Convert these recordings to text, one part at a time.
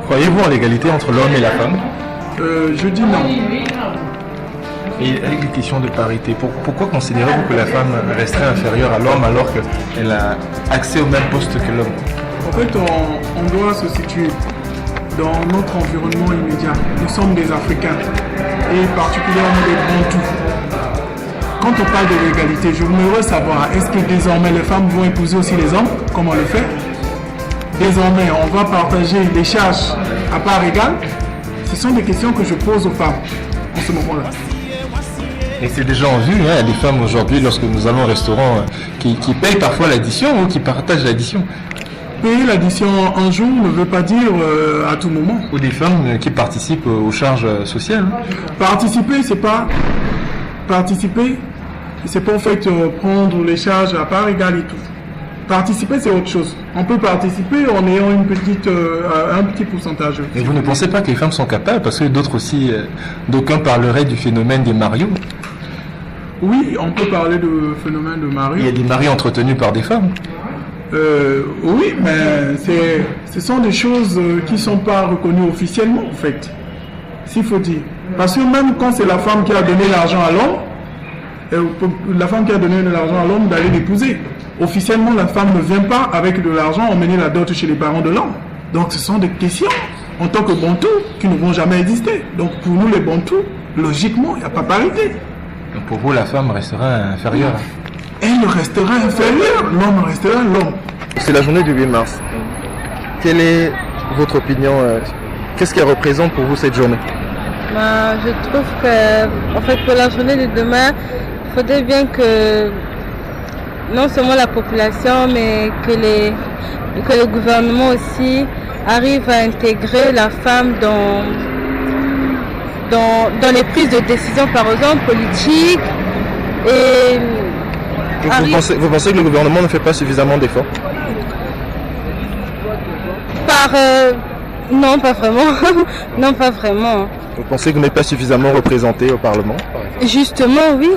Croyez-vous en l'égalité entre l'homme et la femme? Je dis non. Et avec des questions de parité, pourquoi considérez-vous que la femme resterait inférieure à l'homme alors qu'elle a accès au même poste que l'homme? En fait, on doit se situer dans notre environnement immédiat. Nous sommes des Africains et particulièrement des Bantous. Quand on parle de l'égalité, je voudrais savoir, est-ce que désormais les femmes vont épouser aussi les hommes, comme on le fait? Désormais, on va partager les charges à part égale? Ce sont des questions que je pose aux femmes en ce moment-là. Et c'est déjà en vue, hein, il y a des femmes aujourd'hui, lorsque nous allons au restaurant, qui payent parfois l'addition ou qui partagent l'addition. Payer l'addition un jour ne veut pas dire à tout moment. Ou des femmes qui participent aux charges sociales. Participer, c'est pas en fait prendre les charges à part égale et tout. Participer, c'est autre chose. On peut participer en ayant un petit pourcentage. Et vous ne pensez pas que les femmes sont capables? Parce que d'autres aussi, d'aucuns parleraient du phénomène des marios. Oui, on peut parler de phénomène de marios. Il y a des maris entretenus par des femmes. Oui, mais ce sont des choses qui ne sont pas reconnues officiellement, en fait. S'il faut dire. Parce que même quand c'est la femme qui a donné l'argent à l'homme, d'aller l'épouser. Officiellement, la femme ne vient pas avec de l'argent emmener la dot chez les parents de l'homme. Donc ce sont des questions, en tant que Bantous, qui ne vont jamais exister. Donc pour nous les Bantous, logiquement, il n'y a pas parité. Donc pour vous, la femme restera inférieure? Elle restera inférieure, l'homme restera l'homme. C'est la journée du 8 mars. Quelle est votre opinion? Qu'est-ce qu'elle représente pour vous cette journée? Je trouve que, en fait, pour la journée de demain, il faudrait bien que non seulement la population, mais que le gouvernement aussi arrive à intégrer la femme dans les prises de décision, par exemple, politiques. Et vous pensez que le gouvernement ne fait pas suffisamment d'efforts? Non, pas vraiment. Non, pas vraiment. Vous pensez que vous n'êtes pas suffisamment représenté au Parlement? Justement, oui.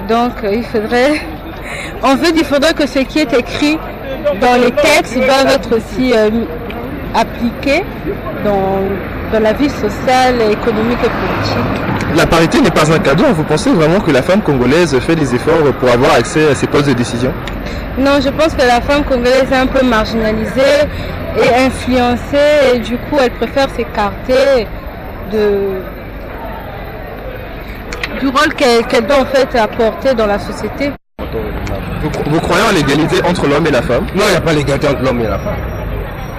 Donc, il faudrait que ce qui est écrit dans les textes doivent être aussi appliqués dans la vie sociale, économique et politique. La parité n'est pas un cadeau. Vous pensez vraiment que la femme congolaise fait des efforts pour avoir accès à ces postes de décision? Non, je pense que la femme congolaise est un peu marginalisée et influencée, et du coup, elle préfère s'écarter du rôle qu'elle doit en fait apporter dans la société. Vous croyez en l'égalité entre l'homme et la femme? Non, il n'y a pas l'égalité entre l'homme et la femme.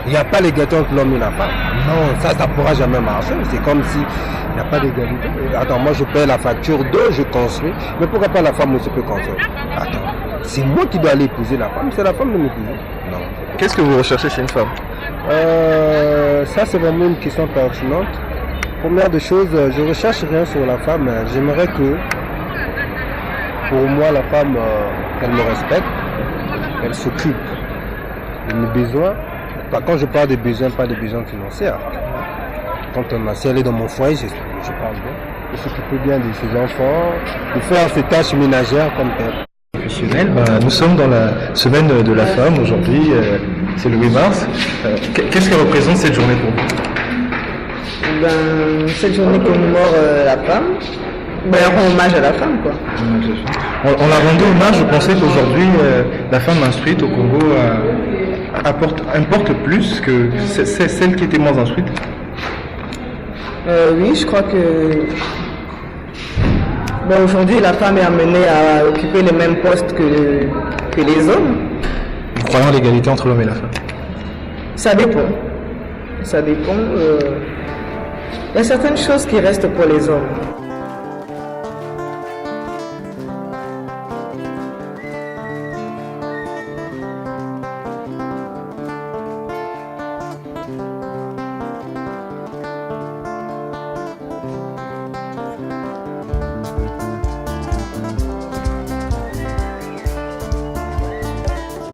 Il n'y a pas l'égalité entre l'homme et la femme. Non, ça ne pourra jamais marcher. C'est comme si il n'y a pas d'égalité. Attends, moi je paie la facture d'eau, je construis. Mais pourquoi pas la femme aussi peut construire? Attends, c'est moi qui dois aller épouser la femme, c'est la femme de m'épouser. Non. Qu'est-ce que vous recherchez chez une femme? Ça c'est vraiment une question pertinente. Première des choses, je recherche rien sur la femme. J'aimerais que, pour moi, la femme, qu'elle me respecte, qu'elle s'occupe de mes besoins. Quand je parle des besoins, pas des besoins financiers. Quand si elle est dans mon foyer, je parle bien. De s'occuper bien de ses enfants, de faire ses tâches ménagères comme tel. Nous sommes dans la semaine de la femme aujourd'hui, c'est le 8 mars. Qu'est-ce que représente cette journée pour vous? Cette journée commémore la femme. Elle rend hommage à la femme, quoi. On la rendait hommage. Je pensais qu'aujourd'hui, la femme instruite au Congo importe plus que celle qui était moins instruite. Oui, je crois que aujourd'hui, la femme est amenée à occuper les mêmes postes que les hommes. Vous croyez en l'égalité entre l'homme et la femme? Ça dépend. Ça dépend. Il y a certaines choses qui restent pour les hommes.